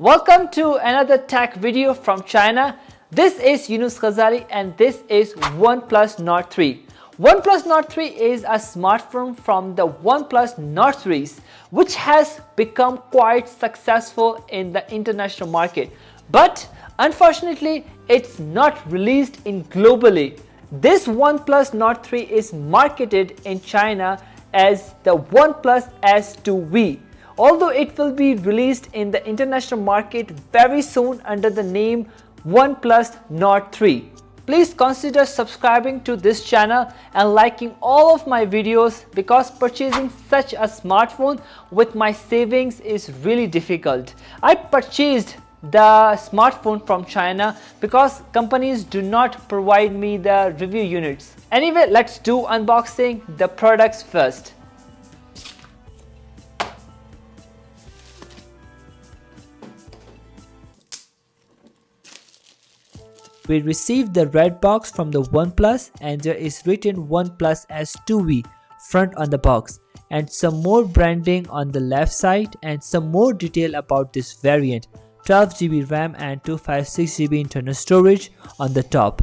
Welcome to another tech video from China. This is Yunus Khazali and this is OnePlus Nord 3. OnePlus Nord 3 is a smartphone from the OnePlus Nord series which has become quite successful in the international market. But unfortunately, it's not released in globally. This OnePlus Nord 3 is marketed in China as the OnePlus S2V. Although it will be released in the international market very soon under the name OnePlus Nord 3. Please consider subscribing to this channel and liking all of my videos because purchasing such a smartphone with my savings is really difficult. I purchased the smartphone from China because companies do not provide me the review units. Anyway, let's do unboxing the products first. We received the red box from the OnePlus and there is written OnePlus S2V front on the box and some more branding on the left side and some more detail about this variant. 12GB RAM and 256GB internal storage on the top.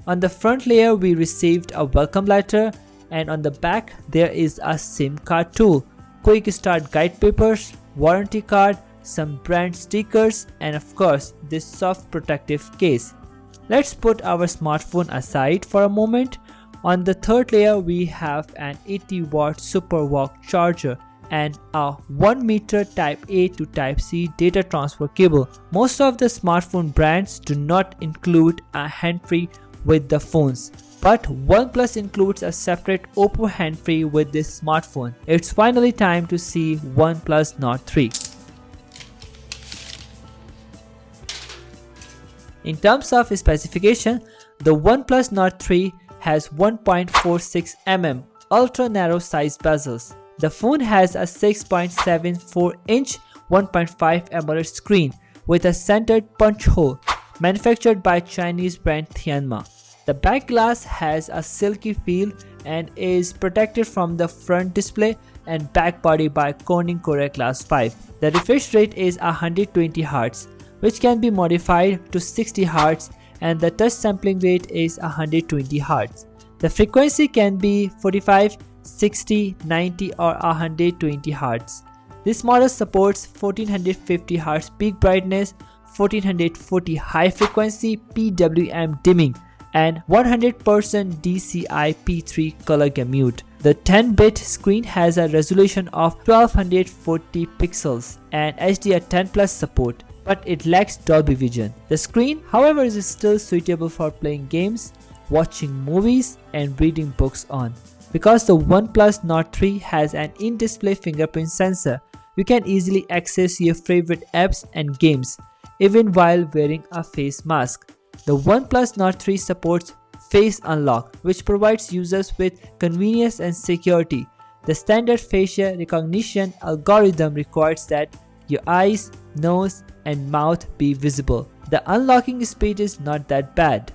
On the front layer we received a welcome letter and on the back there is a SIM card tool, quick start guide papers, warranty card, some brand stickers and of course this soft protective case. Let's put our smartphone aside for a moment. On the third layer we have an 80-watt SuperVOOC charger and a 1 meter Type A to Type C data transfer cable. Most of the smartphone brands do not include a handfree with the phones, but OnePlus includes a separate Oppo handfree with this smartphone. It's finally time to see OnePlus Nord 3. In terms of specification, the OnePlus Nord 3 has 1.46 mm ultra narrow size bezels. The phone has a 6.74 inch 1.5 AMOLED screen with a centered punch hole manufactured by Chinese brand Tianma. The back glass has a silky feel and is protected from the front display and back body by Corning Gorilla Glass 5. The refresh rate is 120Hz. Which can be modified to 60 Hz and the touch sampling rate is 120 Hz. The frequency can be 45, 60, 90 or 120 Hz. This model supports 1450 Hz peak brightness, 1440 high frequency PWM dimming and 100% DCI P3 color gamut. The 10-bit screen has a resolution of 1240 pixels and HDR10 Plus support, but it lacks Dolby Vision. The screen, however, is still suitable for playing games, watching movies and reading books on. Because the OnePlus Nord 3 has an in-display fingerprint sensor, you can easily access your favorite apps and games, even while wearing a face mask. The OnePlus Nord 3 supports Face Unlock, which provides users with convenience and security. The standard facial recognition algorithm requires that your eyes, nose and mouth be visible. The unlocking speed is not that bad.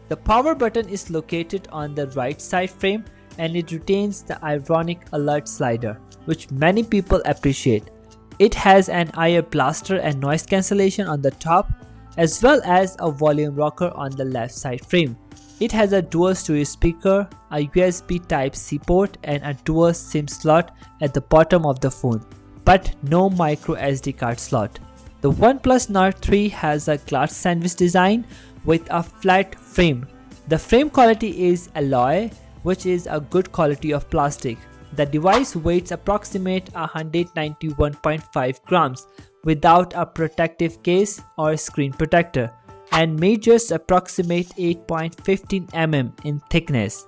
The power button is located on the right side frame and it retains the ironic alert slider, which many people appreciate. It has an IR blaster and noise cancellation on the top as well as a volume rocker on the left side frame. It has a dual stereo speaker, a USB Type-C port and a dual SIM slot at the bottom of the phone, but no micro SD card slot. The OnePlus Nord 3 has a glass sandwich design with a flat frame. The frame quality is alloy, which is a good quality of plastic. The device weighs approximate 191.5 grams without a protective case or screen protector and measures approximate 8.15 mm in thickness.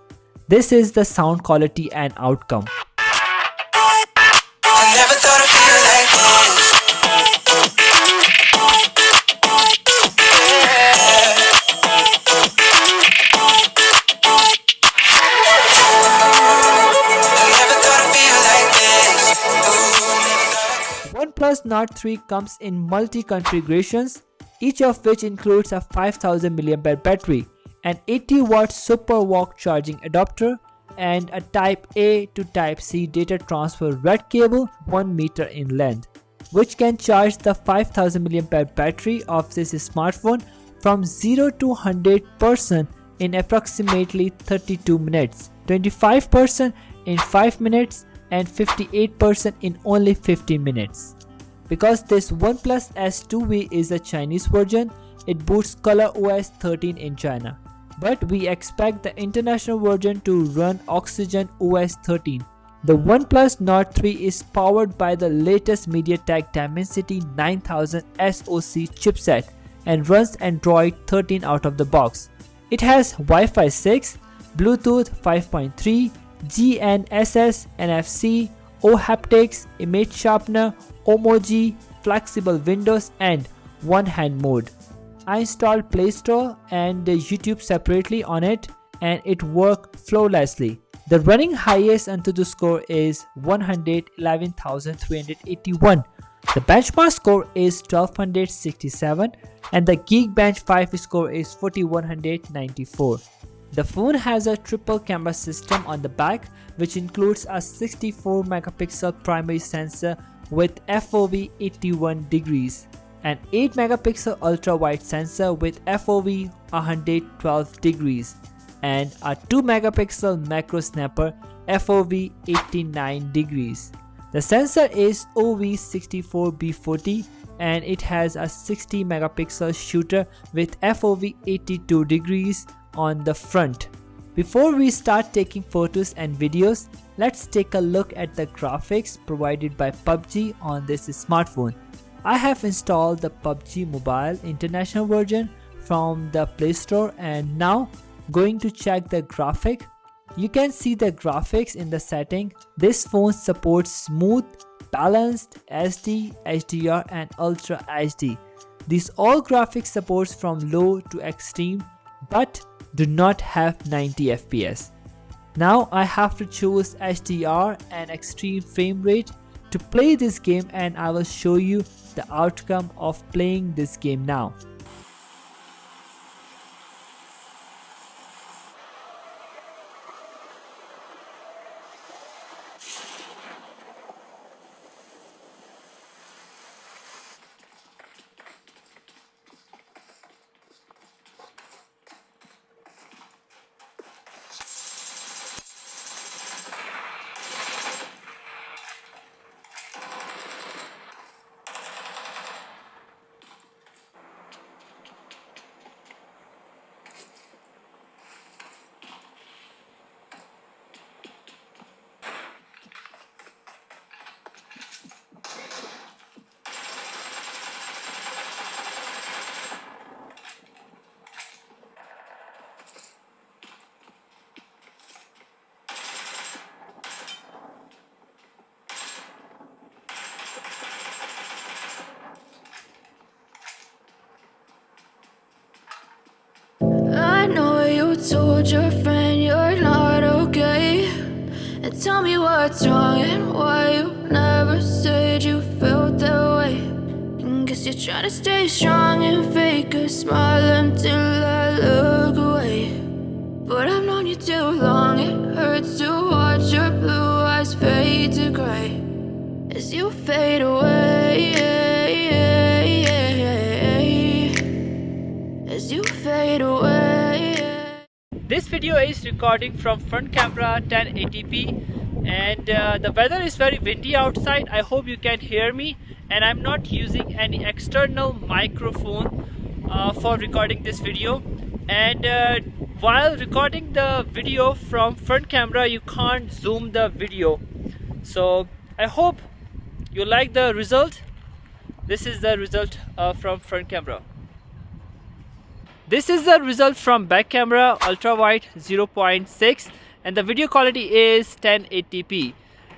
This is the sound quality and outcome. OnePlus Nord 3 comes in multi-configurations, each of which includes a 5000 mAh battery, an 80-watt SuperVOOC charging adapter, and a Type A to Type C data transfer red cable 1 meter in length. which can charge the 5000 mAh battery of this smartphone from 0 to 100% in approximately 32 minutes, 25% in 5 minutes, and 58% in only 15 minutes. Because this OnePlus S2V is a Chinese version, it boots ColorOS 13 in China. But we expect the international version to run Oxygen OS 13. The OnePlus Nord 3 is powered by the latest MediaTek Dimensity 9000 SoC chipset and runs Android 13 out of the box. It has Wi-Fi 6, Bluetooth 5.3, GNSS, NFC, OHaptics, image sharpener, Emoji, flexible windows, and one-hand mode. I installed Play Store and YouTube separately on it, and it worked flawlessly. The running highest AnTuTu score is 111,381. The benchmark score is 1267 and the Geekbench 5 score is 4194. The phone has a triple camera system on the back, which includes a 64 megapixel primary sensor with FOV 81 degrees, an 8 megapixel ultra wide sensor with FOV 112 degrees, and a 2 megapixel macro snapper FOV 89 degrees. The sensor is OV64B40 and it has a 60 megapixel shooter with FOV 82 degrees on the front. Before we start taking photos and videos, let's take a look at the graphics provided by PUBG on this smartphone. I have installed the PUBG Mobile International version from the Play Store and now going to check the graphic. You can see the graphics in the setting. This phone supports smooth, balanced, SD, HDR and Ultra HD. These all graphics supports from low to extreme but do not have 90 FPS. Now I have to choose HDR and extreme frame rate to play this game, and I will show you the outcome of playing this game now. I know you told your friend you're not okay, and tell me what's wrong and why you never said you felt that way. And guess you're trying to stay strong and fake a smile until I look away. But I've known you too long, it hurts to watch your blue eyes fade to gray as you fade away, as you fade away. This video is recording from front camera 1080p and the weather is very windy outside. I hope you can hear me, and I'm not using any external microphone for recording this video. And while recording the video from front camera, you can't zoom the video. So I hope you like the result. This is the result from front camera. This is the result from back camera, ultra wide 0.6, and the video quality is 1080p.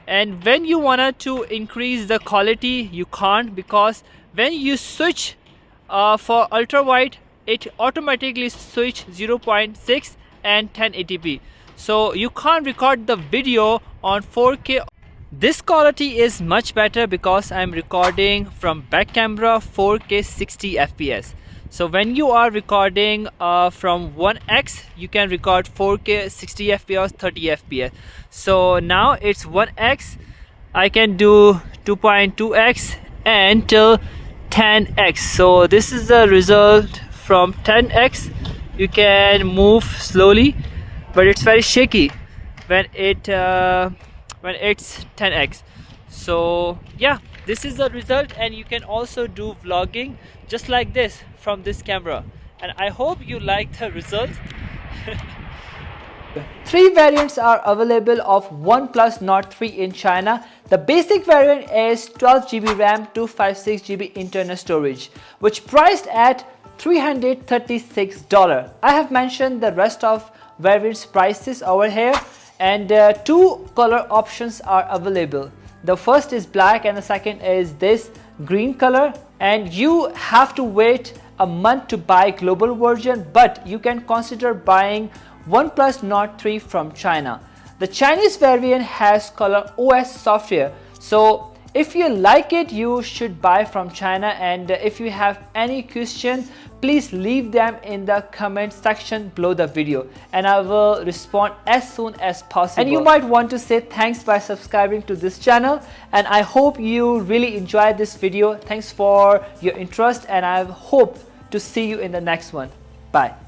And when you wanted to increase the quality, you can't, because when you switch for ultra wide, it automatically switch 0.6 and 1080p. So you can't record the video on 4K. This quality is much better because I'm recording from back camera 4K 60 FPS. So when you are recording from 1x, you can record 4K 60 FPS, 30 FPS. So now it's 1x, I can do 2.2x and till 10x. So this is the result from 10x. You can move slowly, but it's very shaky when it's 10x. So yeah, this is the result, and you can also do vlogging just like this from this camera, and I hope you like the result. Three variants are available of OnePlus Nord 3 in China. The basic variant is 12GB RAM, 256GB internal storage, which priced at $336. I have mentioned the rest of variants prices over here, and two color options are available. The first is black and the second is this green color, and you have to wait a month to buy global version, but you can consider buying OnePlus Nord 3 from China. The Chinese variant has Color OS software, so if you like it, you should buy from China. And if you have any question, please leave them in the comment section below the video, and I will respond as soon as possible. And you might want to say thanks by subscribing to this channel, and I hope you really enjoyed this video. Thanks for your interest, and I hope to see you in the next one. Bye.